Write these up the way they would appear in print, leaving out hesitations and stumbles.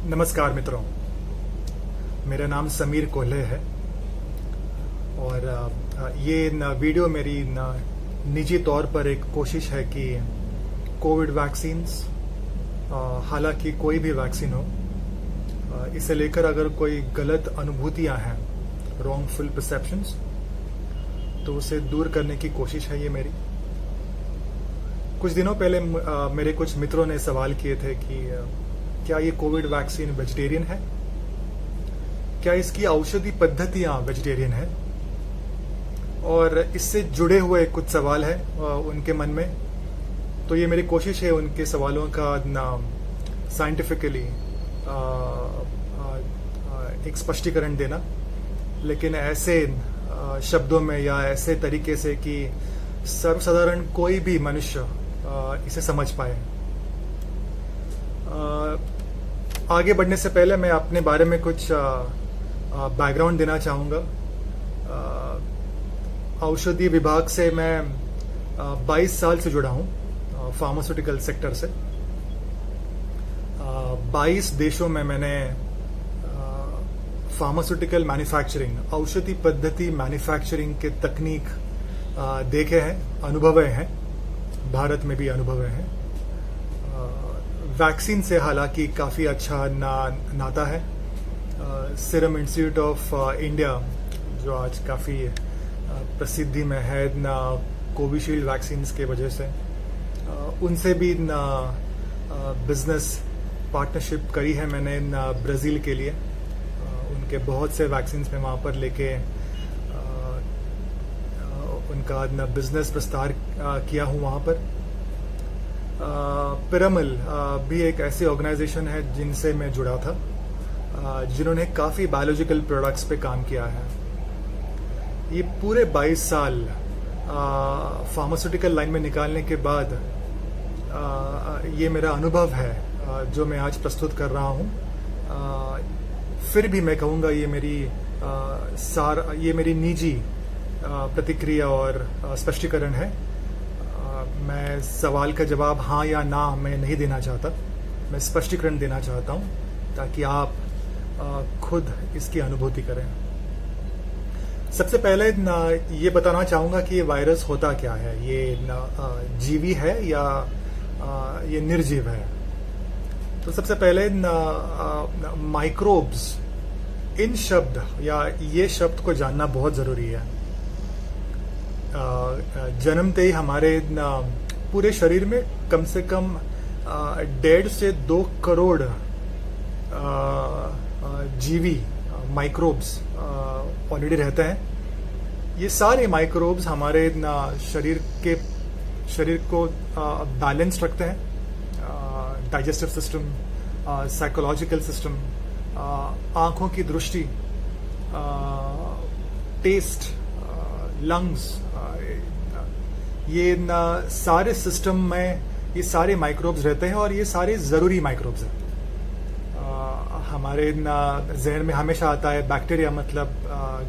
नमस्कार मित्रों, मेरा नाम समीर कोल्हे है और ये वीडियो मेरी निजी तौर पर एक कोशिश है कि कोविड वैक्सीन्स, हालांकि कोई भी वैक्सीन हो, इसे लेकर अगर कोई गलत अनुभूतियां हैं, रॉन्गफुल परसेप्शंस, तो उसे दूर करने की कोशिश है ये मेरी। कुछ दिनों पहले मेरे कुछ मित्रों ने सवाल किए थे कि क्या ये कोविड वैक्सीन वेजिटेरियन है, क्या इसकी औषधि पद्धतियां वेजिटेरियन है, और इससे जुड़े हुए कुछ सवाल हैं उनके मन में। तो ये मेरी कोशिश है उनके सवालों का साइंटिफिकली एक स्पष्टीकरण देना, लेकिन ऐसे शब्दों में या ऐसे तरीके से कि सर्वसाधारण कोई भी मनुष्य इसे समझ पाए। आगे बढ़ने से पहले मैं अपने बारे में कुछ बैकग्राउंड देना चाहूँगा। औषधि विभाग से मैं 22 साल से जुड़ा हूँ, फार्मास्यूटिकल सेक्टर से। 22 देशों में मैंने फार्मास्यूटिकल मैन्युफैक्चरिंग, औषधि पद्धति मैन्युफैक्चरिंग के तकनीक देखे हैं, अनुभवे हैं, भारत में भी अनुभवे हैं। वैक्सीन से हालांकि काफ़ी अच्छा नाता है। सीरम इंस्टीट्यूट ऑफ इंडिया, जो आज काफ़ी प्रसिद्धि में है कोविशील्ड वैक्सीन्स के वजह से, उनसे भी बिजनेस पार्टनरशिप करी है मैंने ब्राज़ील के लिए। उनके बहुत से वैक्सीन्स में वहाँ पर लेके उनका बिजनेस विस्तार किया हूँ वहाँ पर। पिरामल भी एक ऐसी ऑर्गेनाइजेशन है जिनसे मैं जुड़ा था, जिन्होंने काफ़ी बायोलॉजिकल प्रोडक्ट्स पे काम किया है। ये पूरे 22 साल फार्मास्यूटिकल लाइन में निकालने के बाद ये मेरा अनुभव है जो मैं आज प्रस्तुत कर रहा हूँ। फिर भी मैं कहूँगा ये मेरी निजी प्रतिक्रिया और स्पष्टीकरण है। मैं सवाल का जवाब हाँ या ना मैं नहीं देना चाहता, मैं स्पष्टीकरण देना चाहता हूँ ताकि आप खुद इसकी अनुभूति करें। सबसे पहले ये बताना चाहूँगा कि ये वायरस होता क्या है। ये जीवी है या ये निर्जीव है। तो सबसे पहले माइक्रोब्स, इन शब्द या ये शब्द को जानना बहुत ज़रूरी है। जन्मते ही हमारे पूरे शरीर में कम से कम 1.5 से 2 करोड़ जीवी माइक्रोब्स ऑलरेडी रहते हैं। ये सारे माइक्रोब्स हमारे शरीर को बैलेंस रखते हैं। डाइजेस्टिव सिस्टम, साइकोलॉजिकल सिस्टम, आँखों की दृष्टि, टेस्ट, लंग्स, ये सारे सिस्टम में ये सारे माइक्रोब्स रहते हैं और ये सारे ज़रूरी माइक्रोब्स हैं। हमारे जहन में हमेशा आता है बैक्टीरिया मतलब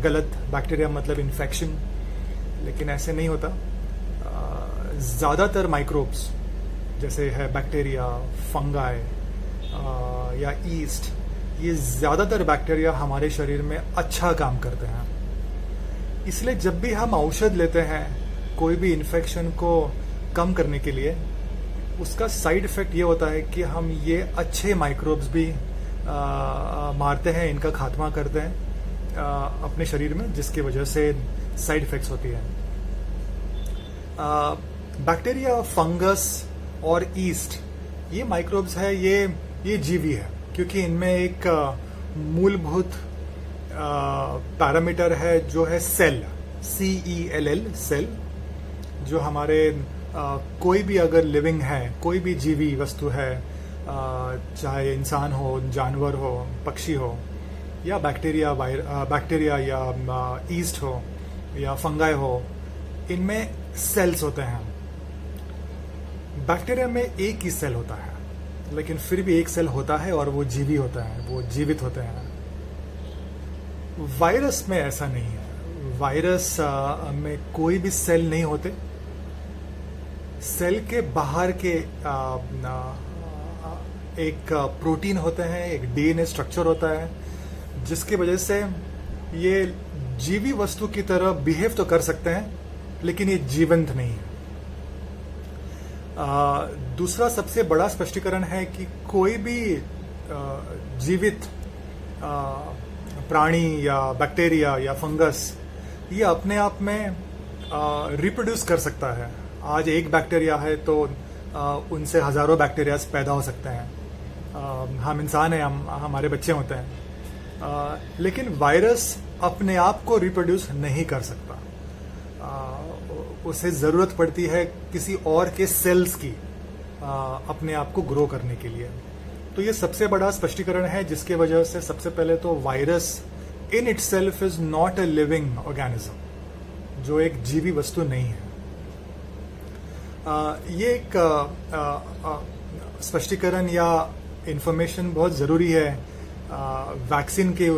गलत, बैक्टीरिया मतलब इन्फेक्शन, लेकिन ऐसे नहीं होता। ज़्यादातर माइक्रोब्स जैसे है बैक्टीरिया, फंगाई या ईस्ट, ये ज़्यादातर बैक्टीरिया हमारे शरीर में अच्छा काम करते हैं। इसलिए जब भी हम औषध लेते हैं कोई भी इन्फेक्शन को कम करने के लिए, उसका साइड इफ़ेक्ट ये होता है कि हम ये अच्छे माइक्रोब्स भी मारते हैं, इनका खात्मा करते हैं अपने शरीर में, जिसकी वजह से साइड इफ़ेक्ट्स होती है। बैक्टीरिया, फंगस और ईस्ट, ये माइक्रोब्स है, ये जीवी है, क्योंकि इनमें एक मूलभूत पैरामीटर है जो है सेल, CELL, सेल, जो हमारे कोई भी अगर लिविंग है, कोई भी जीवी वस्तु है, चाहे इंसान हो, जानवर हो, पक्षी हो, या बैक्टीरिया या ईस्ट हो या फंगाई हो, इनमें सेल्स होते हैं। बैक्टीरिया में एक ही सेल होता है, लेकिन फिर भी एक सेल होता है और वो जीवी होता है, वो जीवित होते हैं। वायरस में ऐसा नहीं है। वायरस में कोई भी सेल नहीं होते। सेल के बाहर के एक प्रोटीन होते हैं, एक डीएनए स्ट्रक्चर होता है, जिसकी वजह से ये जीवी वस्तु की तरह बिहेव तो कर सकते हैं, लेकिन ये जीवंत नहीं है। दूसरा सबसे बड़ा स्पष्टीकरण है कि कोई भी जीवित प्राणी या बैक्टीरिया या फंगस ये अपने आप में रिप्रोड्यूस कर सकता है। आज एक बैक्टीरिया है तो उनसे हजारों बैक्टीरियाज पैदा हो सकते हैं। हम इंसान हैं, हमारे बच्चे होते हैं, लेकिन वायरस अपने आप को रिप्रोड्यूस नहीं कर सकता। उसे ज़रूरत पड़ती है किसी और के सेल्स की अपने आप को ग्रो करने के लिए। तो ये सबसे बड़ा स्पष्टीकरण है, जिसके वजह से सबसे पहले तो virus in itself is not a living organism, जो एक जीवी वस्तु नहीं है। ये एक स्पष्टीकरण या इंफॉर्मेशन बहुत ज़रूरी है वैक्सीन के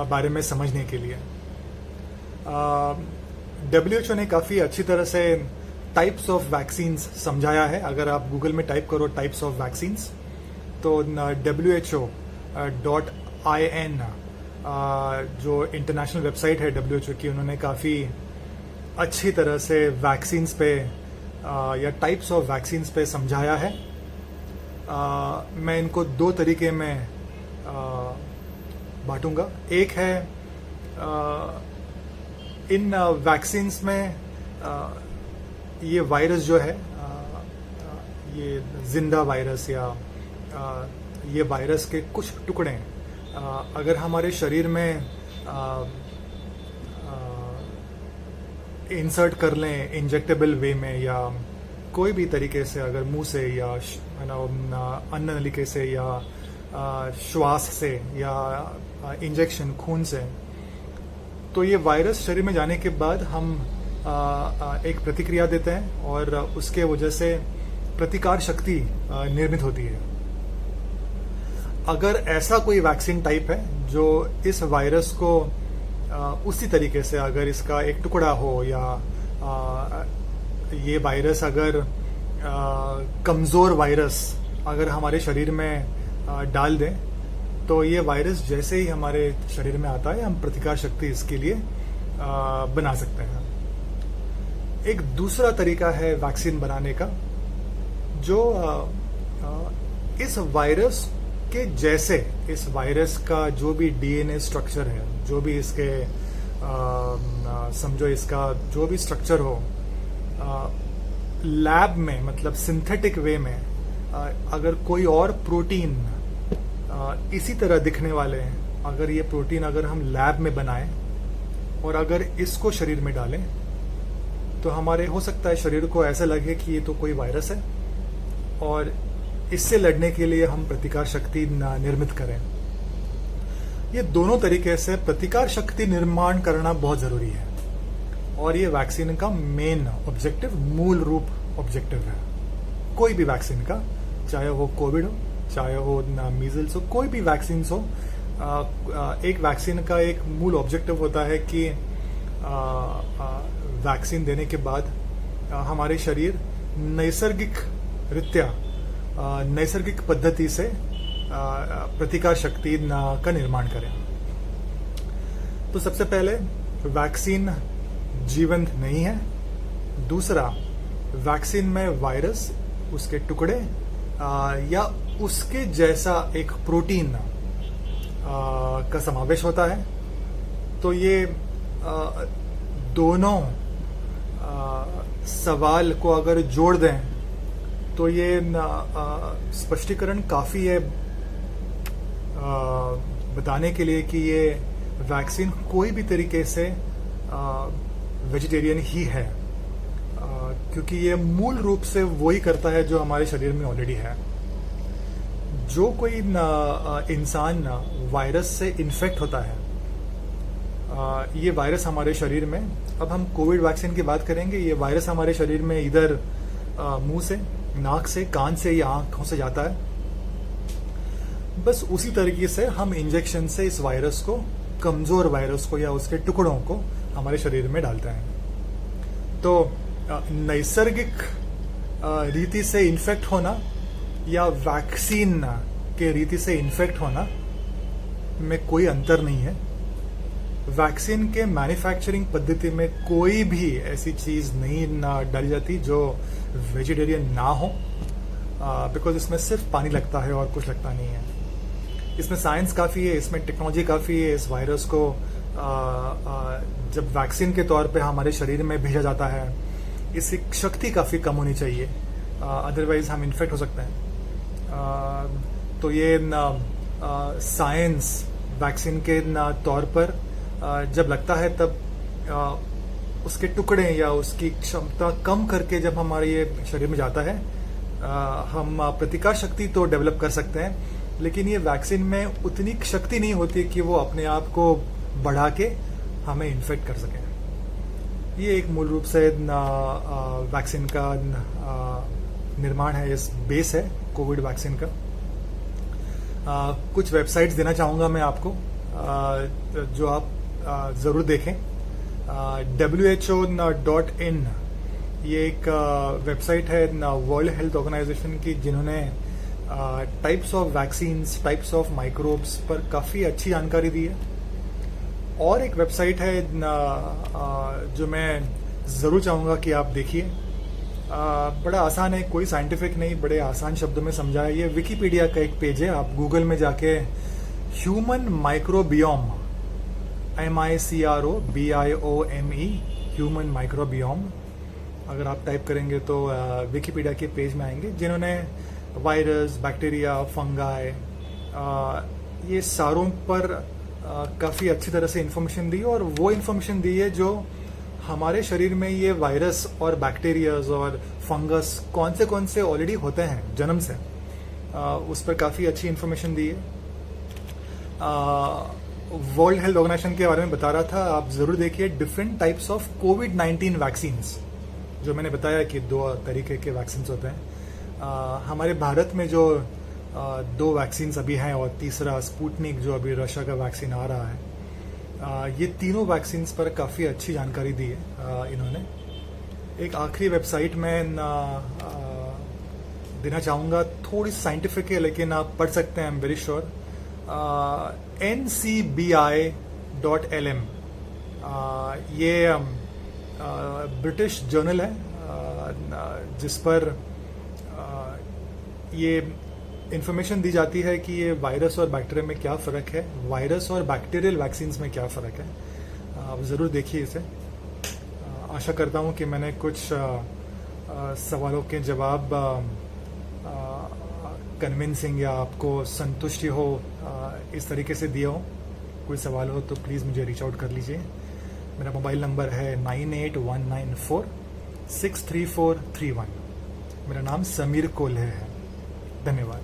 बारे में समझने के लिए। WHO ने काफ़ी अच्छी तरह से टाइप्स ऑफ वैक्सीन्स समझाया है। अगर आप गूगल में टाइप करो टाइप्स ऑफ वैक्सीन्स तो WHO.in जो इंटरनेशनल वेबसाइट है WHO की, उन्होंने काफ़ी अच्छी तरह से वैक्सीन्स पे या टाइप्स ऑफ वैक्सीन्स पे समझाया है। मैं इनको दो तरीके में बांटूंगा। एक है इन वैक्सीन्स में ये वायरस जो है, ये जिंदा वायरस या ये वायरस के कुछ टुकड़े अगर हमारे शरीर में इंसर्ट कर लें इंजेक्टेबल वे में, या कोई भी तरीके से, अगर मुंह से या अन्न नलिके से या श्वास से या इंजेक्शन खून से, तो ये वायरस शरीर में जाने के बाद हम एक प्रतिक्रिया देते हैं और उसके वजह से प्रतिकार शक्ति निर्मित होती है। अगर ऐसा कोई वैक्सीन टाइप है जो इस वायरस को उसी तरीके से, अगर इसका एक टुकड़ा हो या ये वायरस अगर कमज़ोर वायरस अगर हमारे शरीर में डाल दें, तो ये वायरस जैसे ही हमारे शरीर में आता है हम प्रतिकार शक्ति इसके लिए बना सकते हैं। एक दूसरा तरीका है वैक्सीन बनाने का, जो इस वायरस के जैसे, इस वायरस का जो भी डीएनए स्ट्रक्चर है, जो भी इसके समझो इसका जो भी स्ट्रक्चर हो, लैब में मतलब सिंथेटिक वे में अगर कोई और प्रोटीन इसी तरह दिखने वाले हैं, अगर ये प्रोटीन अगर हम लैब में बनाएं और अगर इसको शरीर में डालें, तो हमारे हो सकता है शरीर को ऐसा लगे कि ये तो कोई वायरस है और इससे लड़ने के लिए हम प्रतिकार शक्ति निर्मित करें। ये दोनों तरीके से प्रतिकार शक्ति निर्माण करना बहुत जरूरी है और ये वैक्सीन का मेन ऑब्जेक्टिव, मूल रूप ऑब्जेक्टिव है। कोई भी वैक्सीन का, चाहे वो कोविड हो, चाहे वो मीजल्स हो, कोई भी वैक्सीन हो, एक वैक्सीन का एक मूल ऑब्जेक्टिव होता है कि वैक्सीन देने के बाद हमारे शरीर नैसर्गिक पद्धति से प्रतिकार शक्ति का निर्माण करें। तो सबसे पहले वैक्सीन जीवंत नहीं है। दूसरा, वैक्सीन में वायरस, उसके टुकड़े या उसके जैसा एक प्रोटीन का समावेश होता है। तो ये दोनों सवाल को अगर जोड़ दें तो ये स्पष्टीकरण काफ़ी है बताने के लिए कि ये वैक्सीन कोई भी तरीके से वेजिटेरियन ही है, क्योंकि ये मूल रूप से वही करता है जो हमारे शरीर में ऑलरेडी है। जो कोई इंसान वायरस से इन्फेक्ट होता है, ये वायरस हमारे शरीर में, अब हम कोविड वैक्सीन की बात करेंगे, ये वायरस हमारे शरीर में इधर मुंह से, नाक से, कान से या आंखों से जाता है। बस उसी तरीके से हम इंजेक्शन से इस वायरस को, कमजोर वायरस को या उसके टुकड़ों को हमारे शरीर में डालते हैं। तो नैसर्गिक रीति से इन्फेक्ट होना या वैक्सीन के रीति से इन्फेक्ट होना में कोई अंतर नहीं है। वैक्सीन के मैन्युफैक्चरिंग पद्धति में कोई भी ऐसी चीज नहीं डाली जाती जो वेजिटेरियन ना हो, बिकॉज इसमें सिर्फ पानी लगता है और कुछ लगता नहीं है। इसमें साइंस काफ़ी है, इसमें टेक्नोलॉजी काफ़ी है। इस वायरस को जब वैक्सीन के तौर पे हमारे शरीर में भेजा जाता है, इसकी शक्ति काफ़ी कम होनी चाहिए, अदरवाइज हम इन्फेक्ट हो सकते हैं। तो ये साइंस वैक्सीन के तौर पर जब लगता है तब उसके टुकड़े या उसकी क्षमता कम करके जब हमारे ये शरीर में जाता है, हम प्रतिकार शक्ति तो डेवलप कर सकते हैं, लेकिन ये वैक्सीन में उतनी शक्ति नहीं होती कि वो अपने आप को बढ़ा के हमें इन्फेक्ट कर सके। ये एक मूल रूप से वैक्सीन का निर्माण है, इस बेस है कोविड वैक्सीन का। कुछ वेबसाइट्स देना चाहूँगा मैं आपको, जो आप ज़रूर देखें। WHO.in ये एक वेबसाइट है वर्ल्ड हेल्थ ऑर्गेनाइजेशन की, जिन्होंने types of vaccines, types of microbes पर काफ़ी अच्छी जानकारी दी है। और एक वेबसाइट है जो मैं ज़रूर चाहूँगा कि आप देखिए। बड़ा आसान है, कोई साइंटिफिक नहीं, बड़े आसान शब्दों में समझा है। ये विकिपीडिया का एक पेज है, आप गूगल में जाके ह्यूमन माइक्रोबियोम, MICROBIOME, ह्यूमन माइक्रोबियोम, अगर आप टाइप करेंगे तो विकिपीडिया के पेज में आएंगे, जिन्होंने वायरस, बैक्टीरिया, फंगाई, ये सारों पर काफ़ी अच्छी तरह से इन्फॉर्मेशन दी, और वो इन्फॉर्मेशन दी है जो हमारे शरीर में ये वायरस और बैक्टीरियाज और फंगस कौन से ऑलरेडी होते हैं जन्म से, उस पर काफ़ी अच्छी इन्फॉर्मेशन दी है। वर्ल्ड हेल्थ ऑर्गेनाइजेशन के बारे में बता रहा था, आप ज़रूर देखिए। Different types of covid vaccines, जो मैंने बताया कि 2 तरीके के वैक्सीन होते हैं। हमारे भारत में जो 2 वैक्सीन अभी हैं, और तीसरा स्पुतनिक जो अभी रशिया का वैक्सीन आ रहा है, ये तीनों वैक्सीन पर काफ़ी अच्छी जानकारी दी है इन्होंने। एक आखिरी वेबसाइट में देना चाहूँगा, थोड़ी साइंटिफिक है लेकिन आप पढ़ सकते हैं, I am very sure. ncbi.lm, ये ब्रिटिश जर्नल है, जिस पर ये इन्फॉर्मेशन दी जाती है कि ये वायरस और बैक्टीरिया में क्या फ़र्क है, वायरस और बैक्टीरियल वैक्सीन्स में क्या फ़र्क है। आप ज़रूर देखिए इसे। आशा करता हूँ कि मैंने कुछ सवालों के जवाब कन्विंसिंग या आपको संतुष्टि हो इस तरीके से दिया हो। कोई सवाल हो तो प्लीज़ मुझे रीच आउट कर लीजिए। मेरा मोबाइल नंबर है 9819463431। मेरा नाम समीर कोल्हे है। धन्यवाद।